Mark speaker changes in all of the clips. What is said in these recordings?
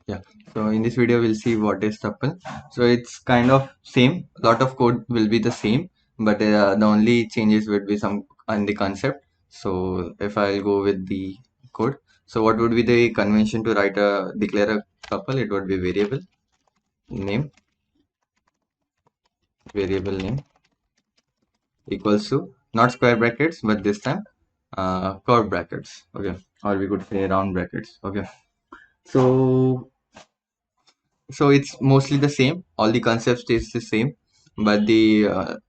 Speaker 1: Yeah. So in this video, we'll see what is tuple. So it's kind of same. Lot of code will be the same, but the only changes would be some on the concept. So if I'll go with the code, so what would be the convention to write a declare a tuple? It would be name variable name equals to not square brackets, but this time curved brackets. Okay, or we could say round brackets. Okay. So it's mostly the same, all the concept stays the same, but the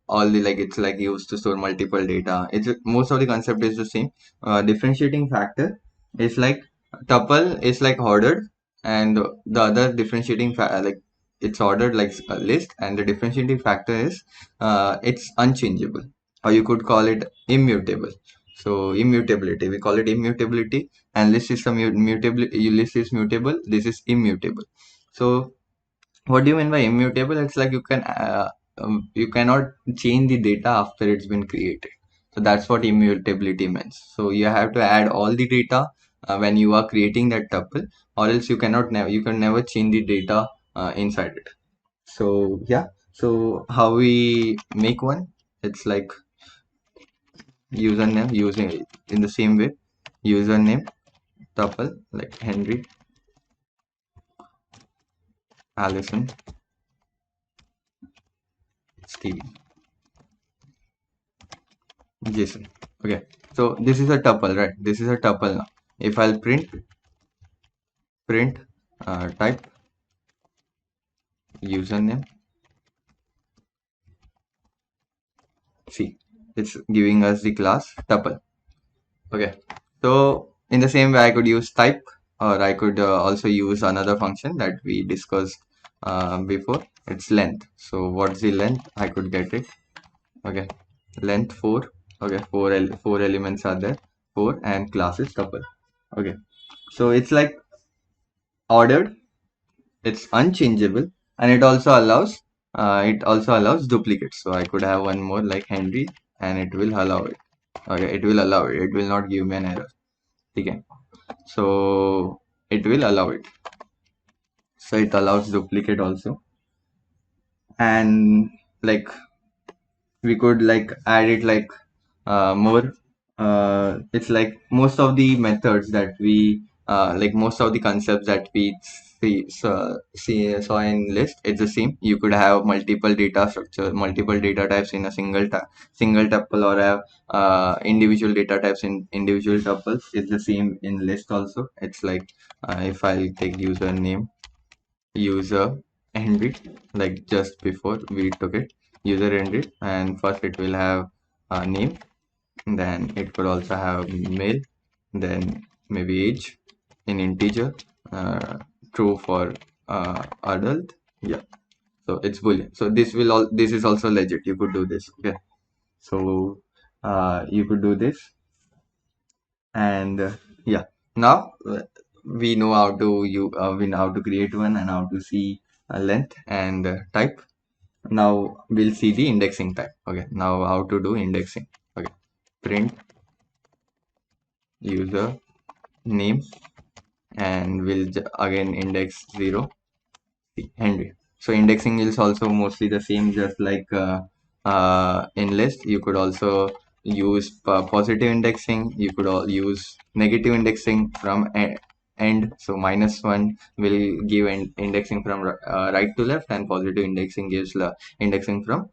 Speaker 1: all the like it's like used to store multiple data. It's most of the concept is the same. Differentiating factor is like tuple is like ordered, and the other like it's ordered like a list, and the differentiating factor is it's unchangeable, or you could call it immutable. So immutability, we call it immutability, and list is some mutability. List is mutable, this is immutable. So what do you mean by immutable? It's like you cannot change the data after it's been created. So that's what immutability means. So you have to add all the data when you are creating that tuple, or else you can never change the data inside it. So yeah. So how we make one? It's like username using in the same way. Username tuple like Henry, Allison, Stevie, Jason. Okay, so this is a tuple, right? This is a tuple now. If I'll print type username, see, it's giving us the class tuple. Okay, so in the same way, I could use type, or I could also use another function that we discussed before. It's length. So what's the length? I could get it. Okay, length 4. Okay, four elements are there. 4 and class is tuple. Okay, so it's like ordered, it's unchangeable, and it also allows duplicates. So I could have one more like Henry, and it will allow it. Okay, it will allow it, it will not give me an error. Okay, so it will allow it, so it allows duplicate also. And like we could like add it like more. It's like most of the methods that we like most of the concepts that we saw in list, it's the same. You could have multiple data structure, multiple data types in a single tuple, or have individual data types in individual tuples. It's the same in list also. It's like if I take username, user ended, like just before we took it, user ended, and first it will have a name, then it could also have male, then maybe age in integer, uh, true for adult. Yeah, so it's boolean. So this is also legit, you could do this. Okay, so you could do this. And yeah, now we know how to we know how to create one and how to see length and type. Now we'll see the indexing type. Okay, now how to do indexing. Okay, print user name, and we'll again index 0 Henry. So indexing is also mostly the same, just like in list. You could also use positive indexing. You could all use negative indexing from end. So -1 will give indexing from right to left, and positive indexing gives indexing from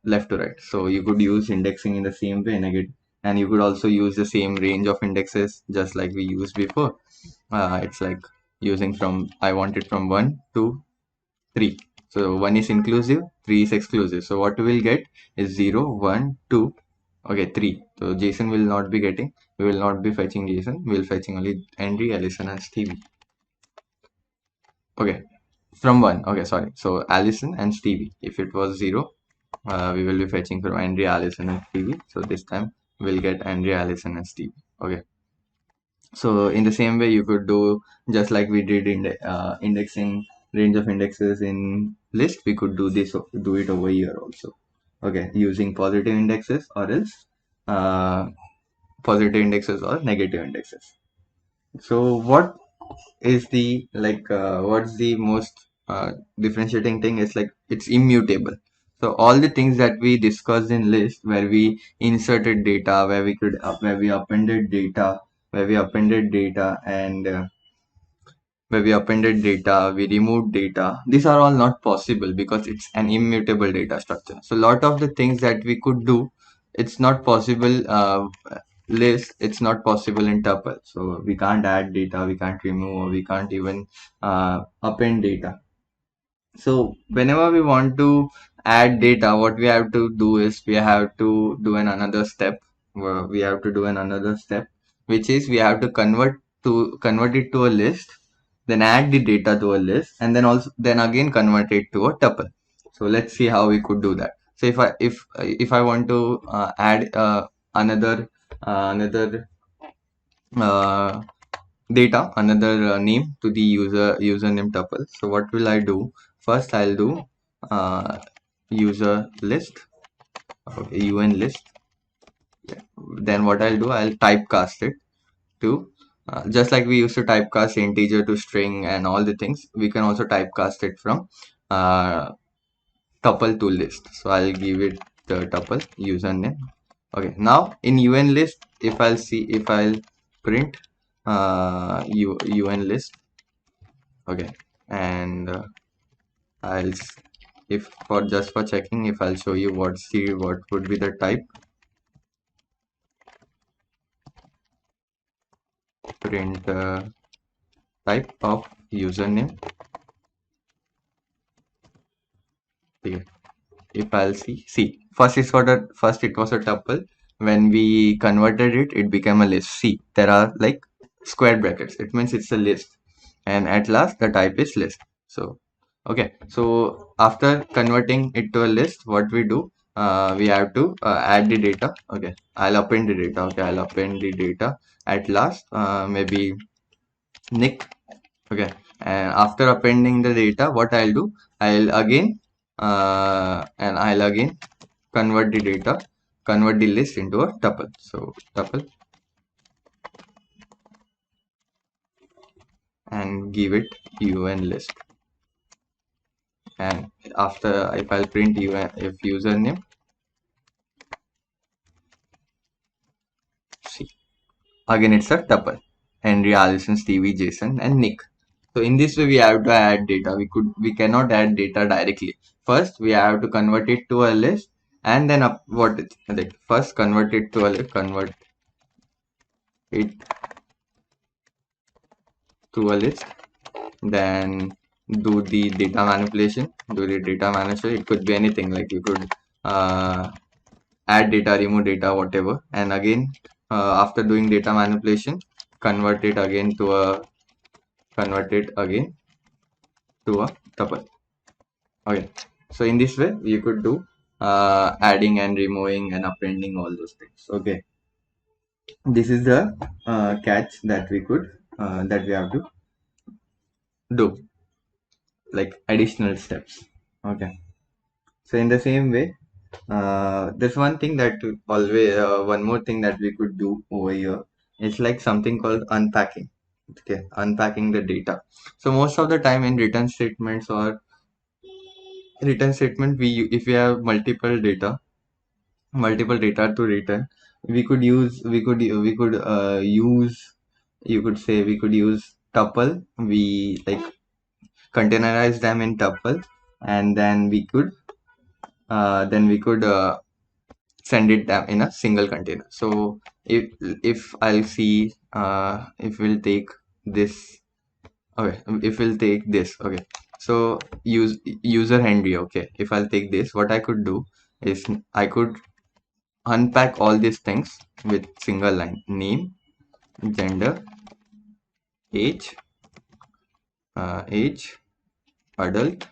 Speaker 1: left to right. So you could use indexing in the same way, negative, and you could also use the same range of indexes just like we used before. It's like using from I want it from 1 to 3. So 1 is inclusive, 3 is exclusive. So what we will get is 0, 1, 2, okay, 3. So Jason will not be getting, we will not be fetching Jason, we will fetching only Henry, Allison, and Stevie. Okay, from 1, okay, sorry. So Allison and Stevie. If it was 0, we will be fetching from Henry, Allison, and Stevie. So this time we'll get Henry, Allison, and Stevie. Okay. So in the same way, you could do just like we did in the indexing range of indexes in list. We could do it over here also. Okay, using positive indexes or else uh, positive indexes or negative indexes. So what is the what's the most differentiating thing is like it's immutable. So all the things that we discussed in list where we inserted data, where we appended data, and where we appended data, we removed data. These are all not possible because it's an immutable data structure. So a lot of the things that we could do, it's not possible. List, it's not possible in tuple. So we can't add data, we can't remove, or we can't even append data. So whenever we want to add data, what we have to do is we have to do another step. We have to do another step, which is we have to convert it to a list, then add the data to a list, and then again convert it to a tuple. So let's see how we could do that. So if I want to add another uh, data, another name to the username tuple. So what will I do? First, I'll do user list, okay, un list. Yeah. Then what I'll do, I'll typecast it to just like we used to typecast integer to string and all the things. We can also typecast it from uh, tuple to list. So I'll give it the tuple username. Okay, now in un list, if I'll print un list, okay, and I'll if for just for checking, if I'll show you what would be the print type of username. Okay. If I'll see first it was a tuple. When we converted it, it became a list. See, there are like square brackets. It means it's a list, and at last the type is list. So okay, so after converting it to a list, what we do, we have to add the data. Okay, I'll append the data. Okay, I'll append the data. At last, maybe Nick. Okay, and after appending the data, what I'll do, I'll again convert the data, convert the list into a tuple. So tuple and give it un list. And after, if I'll print if username, see, again it's a tuple. Henry, Allison, Stevie, Jason, and Nick. So in this way, we have to add data. We cannot add data directly. First, we have to convert it to a list, and then first convert it to a list, convert it to a list, then do the data manipulation. It could be anything, like you could add data, remove data, whatever. And again, after doing data manipulation, convert it again to a convert it again to a tuple. Okay, so in this way you could do adding and removing and appending all those things. Okay, this is the catch that we have to do, like additional steps. Okay, so in the same way, there's one more thing that we could do over here. It's like something called unpacking. Okay, unpacking the data. So most of the time in return statement, if we have multiple data to return, we could use, you could say, we could use tuple. We like containerize them in tuple, and then we could send it them in a single container. So if I'll see, if we'll take this, okay, if we'll take this, okay, so user Henry. Okay, if I'll take this, what I could do is I could unpack all these things with single line: name, gender, age, adult,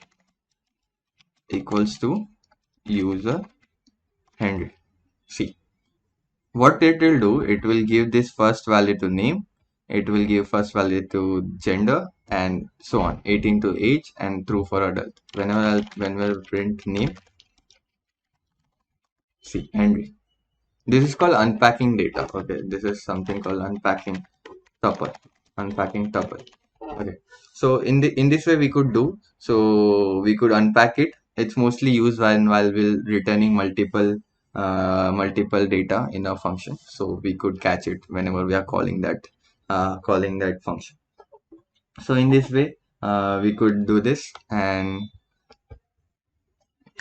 Speaker 1: equals to user Henry. See what it will do, it will give this first value to name, it will give first value to gender, and so on, 18 to age, and true for adult. Whenever I print name, see Henry. This is called unpacking data. Okay, this is something called unpacking tuple. Unpacking tuple. Okay. So in this way we could do, so we could unpack it. It's mostly used while we're returning multiple data in a function. So we could catch it whenever we are calling that function. So in this way, we could do this, and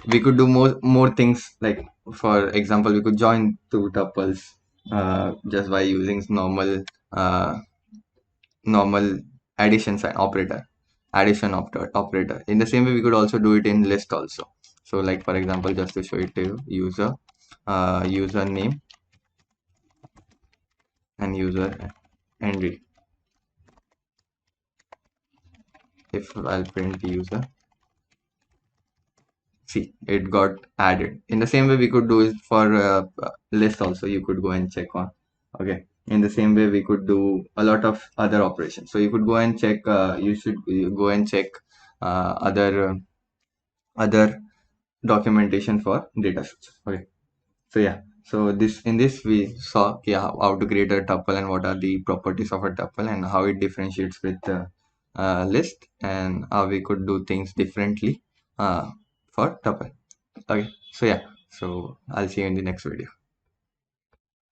Speaker 1: we could do more things. Like for example, we could join two tuples just by using normal addition sign operator. In the same way, we could also do it in list also. So like for example, just to show it to you, user name and user entry. If I'll print user, see, it got added. In the same way, we could do it for list also. You could go and check on. Okay. In the same way, we could do a lot of other operations. So you could go and check. You go and check other documentation for data sets. Okay. So yeah. So this we saw, yeah, how to create a tuple and what are the properties of a tuple and how it differentiates with the list, and how we could do things differently for tuple. Okay. So yeah. So I'll see you in the next video.